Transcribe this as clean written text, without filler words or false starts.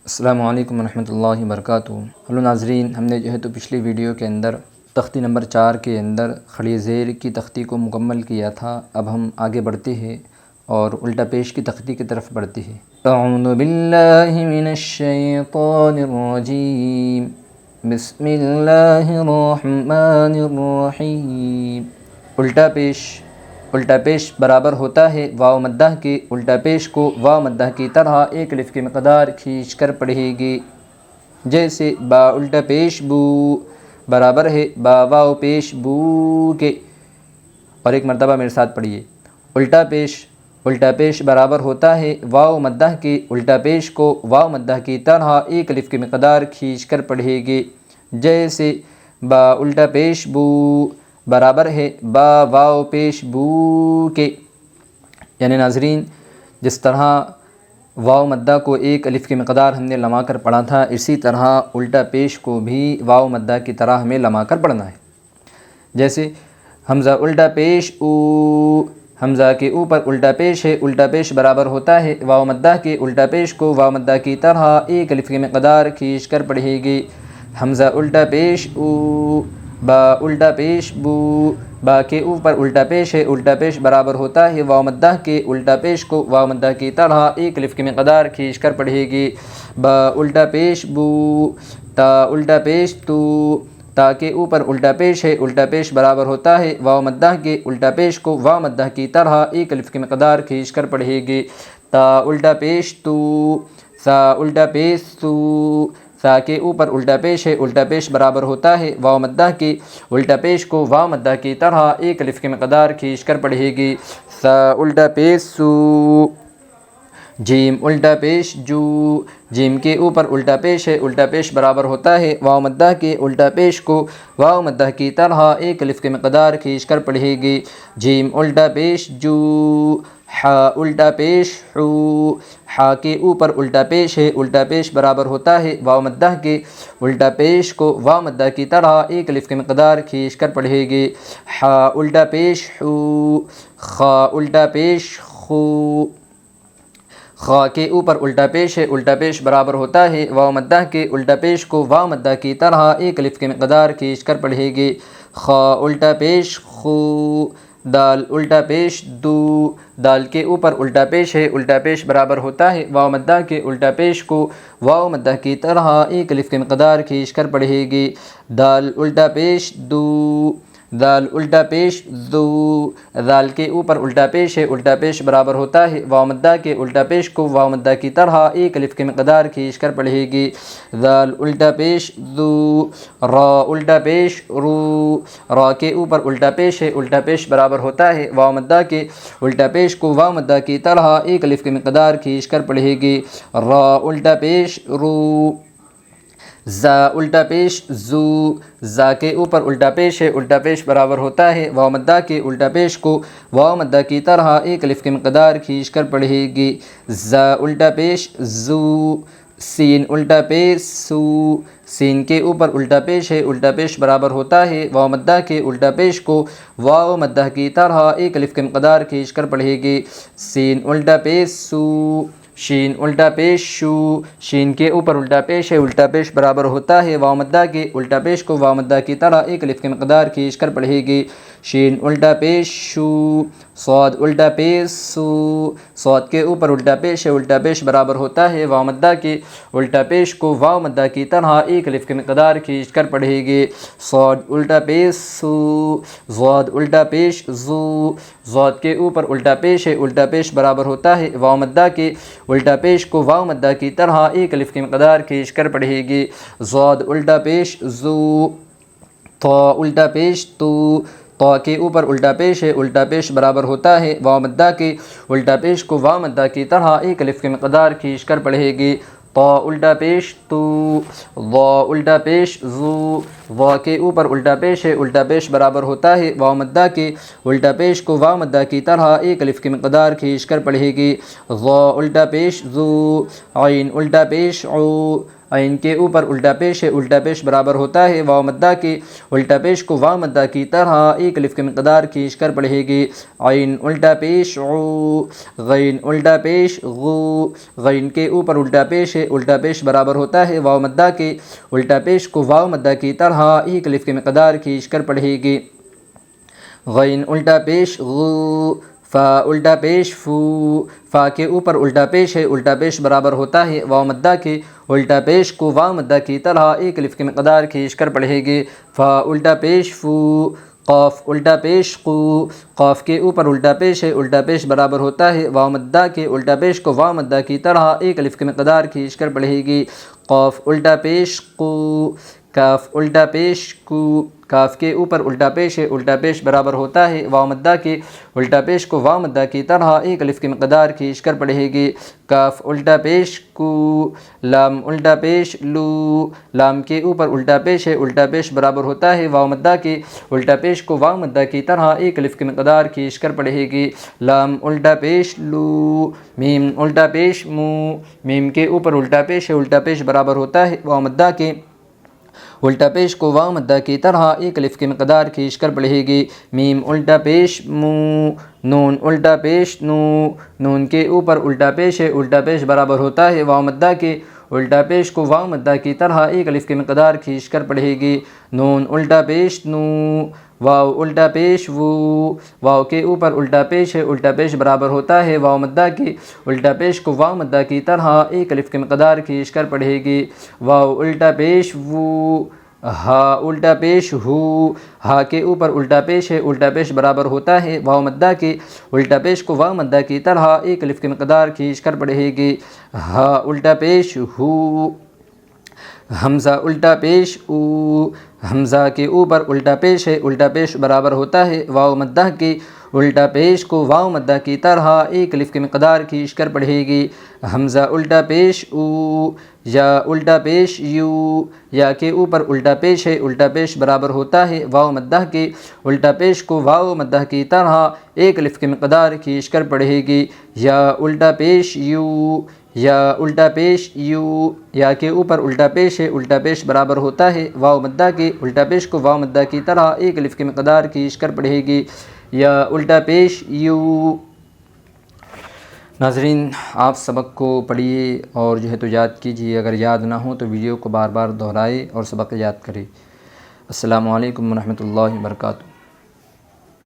السلام علیکم ورحمۃ اللہ وبرکاتہ۔ ہلو ناظرین، ہم نے تو پچھلی ویڈیو کے اندر تختی نمبر 4 کے اندر کھڑی زیر کی تختی کو مکمل کیا تھا۔ اب ہم آگے بڑھتے ہیں اور الٹا پیش کی تختی کی طرف بڑھتے ہیں۔ اعوذ باللہ من الشیطان الرجیم، بسم اللہ الرحمن الرحیم۔ الٹا پیش برابر ہوتا ہے واو مدہ کے۔ الٹا پیش کو واو مدہ کی طرح ایک الف کی مقدار کھینچ کر پڑھے گی، جیسے با الٹا پیش بو برابر ہے با واو پیش بو کے۔ اور ایک مرتبہ میرے ساتھ پڑھیے۔ الٹا پیش برابر ہوتا ہے واو مدہ کے۔ الٹا پیش کو واو مدہ کی طرح ایک الف کی مقدار کھینچ کر پڑھے گی، جیسے با الٹا پیش بو برابر ہے با واو پیش بو کے۔ یعنی ناظرین، جس طرح واو مدہ کو ایک الف کی مقدار ہم نے لما کر پڑھا تھا، اسی طرح الٹا پیش کو بھی واو مدہ کی طرح ہمیں لما کر پڑھنا ہے۔ جیسے حمزہ الٹا پیش او، حمزہ کے اوپر الٹا پیش ہے۔ الٹا پیش برابر ہوتا ہے واو مدہ کے۔ الٹا پیش کو واو مدہ کی طرح ایک الف کی مقدار کھینچ کر پڑھے گی، حمزہ الٹا پیش او با الٹا پیش بو۔ با کے اوپر الٹا پیش ہے۔ الٹا پیش برابر ہوتا ہے واو مدہ کے۔ الٹا پیش کو واو مدہ کی طرح ایک الف کی مقدار کھینچ کر پڑھے گی، با الٹا پیش بو۔ تا الٹا پیش تو، تا کے اوپر الٹا پیش ہے۔ الٹا پیش برابر ہوتا ہے واو مدہ کے۔ الٹا پیش کو واو مدہ کی طرح ایک الف کی مقدار کھینچ کر پڑھے گی، تا الٹا پیش تو۔ سا الٹا پیش سو، سا کے اوپر الٹا پیش ہے۔ الٹا پیش برابر ہوتا ہے واو مدہ کے۔ الٹا پیش کو واو مدہ کی طرح ایک الف کی مقدار کھینچ کر پڑھے گی، سا الٹا پیش سو۔ جیم الٹا پیش جو، جیم کے اوپر الٹا پیش ہے۔ الٹا پیش برابر ہوتا ہے واو مدہ کے۔ الٹا پیش کو واو مدہ کی طرح ایک الف کی مقدار کھینچ کر پڑھے گی، جیم الٹا پیش جو۔ حا الٹا پیش حو، حا کے اوپر الٹا پیش ہے۔ الٹا پیش برابر ہوتا ہے واو مدہ کے۔ الٹا پیش کو واو مدہ کی طرح ایک الف کی مقدار کھینچ کر پڑھے گی، حا الٹا پیش حو۔ خا الٹا پیش خو، خا کے اوپر الٹا پیش ہے۔ الٹا پیش برابر ہوتا ہے واو مدہ کے۔ الٹا پیش کو واو مدہ کی طرح ایک الف کی مقدار کھینچ کر پڑھے گی، خا الٹا پیش خو۔ دال الٹا پیش دو، دال کے اوپر الٹا پیش ہے۔ الٹا پیش برابر ہوتا ہے واو مدہ کے۔ الٹا پیش کو واو مدہ کی طرح ایک الف کی مقدار کھینچ کر پڑھے گی، دال الٹا پیش دو۔ دال الٹا پیش دو، دال کے اوپر الٹا پیش ہے۔ الٹا پیش برابر ہوتا ہے واو مدہ کے۔ الٹا پیش کو واو مدہ کی طرح ایک الف کی مقدار کھینچ کر پڑھے گی، دال الٹا پیش دو۔ را الٹا پیش رو، را کے اوپر الٹا پیش ہے۔ الٹا پیش برابر ہوتا ہے واو مدہ کے۔ الٹا پیش کو واو مدہ کی طرح ایک الف کی مقدار کھینچ کر پڑھے گی، را الٹا پیش رو۔ زا الٹا پیش زو، زا کے اوپر الٹا پیش ہے۔ الٹا پیش برابر ہوتا ہے واو مدہ کے۔ الٹا پیش کو واو مدہ کی طرح ایک الف کی مقدار کھینچ کر پڑھے گی، زا الٹا پیش زو۔ سین الٹا پیش سو، سین کے اوپر الٹا پیش ہے۔ الٹا پیش برابر ہوتا ہے واو مدہ کے۔ الٹا پیش کو واو مدہ کی طرح ایک الف کی مقدار کھینچ کر پڑھے گی، سین الٹا پیش سو۔ شین الٹا پیش شو، شین کے اوپر الٹا پیش ہے۔ الٹا پیش برابر ہوتا ہے واو مدہ کے۔ الٹا پیش کو واو مدہ کی طرح ایک الف کی مقدار کھینچ کر پڑھے گی، شین الٹا پیش شو۔ صاد الٹا پیش سو، صاد کے اوپر الٹا پیش ہے۔ الٹا پیش برابر ہوتا ہے واو مدہ کے۔ الٹا پیش کو واو مدہ کی طرح ایک الف کی مقدار کھینچ کر پڑھے گی، صاد الٹا پیش سو۔ ضاد الٹا پیش زو، ضاد کے اوپر الٹا پیش ہے۔ الٹا پیش برابر ہوتا ہے واو مدہ کے۔ الٹا پیش کو واو مدہ کی طرح ایک الف کی مقدار کھینچ کر پڑھے گی، ضاد الٹا پیش زو۔ طا الٹا پیش تو، طا کے اوپر الٹا پیش ہے۔ الٹا پیش برابر ہوتا ہے واو مدہ کے۔ الٹا پیش کو واو مدہ کی طرح ایک الف کی مقدار کھینچ کر پڑھے گی، طا الٹا پیش تو۔ ضا الٹا پیش زو، ضا کے اوپر الٹا پیش ہے۔ الٹا پیش برابر ہوتا ہے واو مدہ کے۔ الٹا پیش کو واو مدہ کی طرح ایک الف کی مقدار کھینچ کر پڑھے گی، ضا الٹا پیش زو۔ عین الٹا پیش عو، عین کے اوپر الٹا پیش ہے، الٹا پیش برابر ہوتا ہے واو مدہ کے الٹا پیش کو واو مدہ کی طرح ایک الف کی مقدار کھینچ کر پڑھے گی۔ عین الٹا پیش عو، غین الٹا پیش غو، غین کے اوپر الٹا پیش ہے، الٹا پیش برابر ہوتا ہے واو مدہ کے الٹا پیش کو واو مدہ کی طرح ایک الف کی مقدار کھینچ کر پڑھے گی۔ غین الٹا پیش غو، فا الٹا پیش فو، فا کے اوپر الٹا پیش ہے، الٹا پیش برابر ہوتا ہے واو مدہ کے الٹا پیش کو واو مدہ کی طرح ایک الف کی مقدار کھینچ کر پڑھے گی۔ فا الٹا پیش فو، قاف الٹا پیش قو، قاف کے اوپر الٹا پیش ہے، الٹا پیش برابر ہوتا ہے واو مدہ کے الٹا پیش کو واو مدہ کی طرح ایک الف کی مقدار کھینچ کر پڑھے گی۔ قاف الٹا پیش قو، کاف الٹا پیش کو، کاف کے اوپر الٹا پیش ہے، الٹا پیش برابر ہوتا ہے واو مدہ کے الٹا پیش کو واو مدہ کی طرح ایک الف کی مقدار کھینچ کر پڑھے گی۔ کاف الٹا پیش کو، لام الٹا پیش لو، لام کے اوپر الٹا پیش ہے، الٹا پیش برابر ہوتا ہے واو مدہ کے الٹا پیش کو واو مدہ کی طرح ایک الف کی مقدار کھینچ کر پڑھے گی۔ لام الٹا پیش لو، میم الٹا پیش مو، میم کے اوپر الٹا پیش ہے، الٹا پیش برابر ہوتا ہے واو مدہ کے الٹا پیش کو واو مدہ کی طرح ایک الف کی مقدار کھینچ کر پڑھے گی۔ میم الٹا پیش مو، نون الٹا پیش نو، نون کے اوپر الٹا پیش ہے، الٹا پیش برابر ہوتا ہے واو مدہ کے الٹا پیش کو واو مدہ کی طرح ایک الف کی مقدار کھینچ کر پڑھے گی۔ نون الٹا پیش نو، واو الٹا پیش وو، واو کے اوپر الٹا پیش ہے، الٹا پیش برابر ہوتا ہے واو مدہ کے الٹا پیش کو واو مدہ کی طرح ایک الف کی مقدار کھینچ کر پڑھے گی۔ واو الٹا پیش وو، ہا الٹا پیش ہو، ہا کے اوپر الٹا پیش ہے، الٹا پیش برابر ہوتا ہے واو مدہ کے الٹا پیش کو واو مدہ کی طرح ایک الف کی مقدار کھینچ کر پڑھے گی۔ ہا الٹا پیش ہو، حمزہ الٹا پیش او، حمزہ کے اوپر الٹا پیش ہے، الٹا پیش برابر ہوتا ہے واو مدہ کے الٹا پیش کو واو مدہ کی طرح ایک الف کی مقدار کھینچ کر پڑھے گی۔ حمزہ الٹا پیش او، یا الٹا پیش یو، یا کے اوپر الٹا پیش ہے، الٹا پیش برابر ہوتا ہے واو مدہ کے الٹا پیش کو واو مدہ کی طرح ایک الف کی مقدار کھینچ کر پڑھے گی۔ یا الٹا پیش یو، یا الٹا پیش یو، یا کے اوپر الٹا پیش ہے، الٹا پیش برابر ہوتا ہے واو مدہ کے الٹا پیش کو واو مدہ کی طرح ایک الف کی مقدار کھینچ کر پڑھے گی۔ یا الٹا پیش یو۔ ناظرین، آپ سبق کو پڑھیے اور جو ہے تو یاد کیجیے، اگر یاد نہ ہو تو ویڈیو کو بار بار دہرائے اور سبق یاد کرے۔ السلام علیکم ورحمۃ اللہ وبرکاتہ۔